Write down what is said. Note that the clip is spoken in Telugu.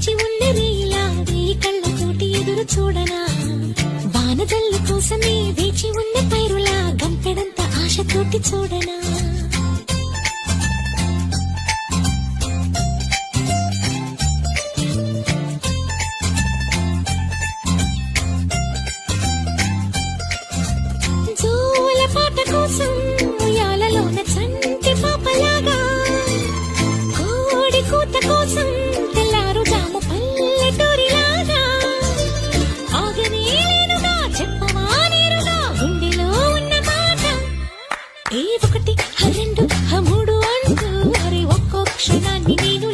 వేచి ఉన్న రీలా ఈ కళ్ళతోటి ఎదురు చూడనా వానదల్లు కోసమే వేచి ఉన్న పైరులా గంపెడంత ఆశతోటి చూడనా జోల పాట కోసం ఉయ్యాలలోన చంటి పాపలాగా కోడి కూత కోసం తెల్లారు జాము పల్లెటూరిలాగా ఆగనే లేనుగా చెప్పవా నేరుగా గుండెలో ఉన్న మాట ఏ ఒకటి రెండు మూడు అంటూ మరి ఒక్కో క్షణాన్ని నేను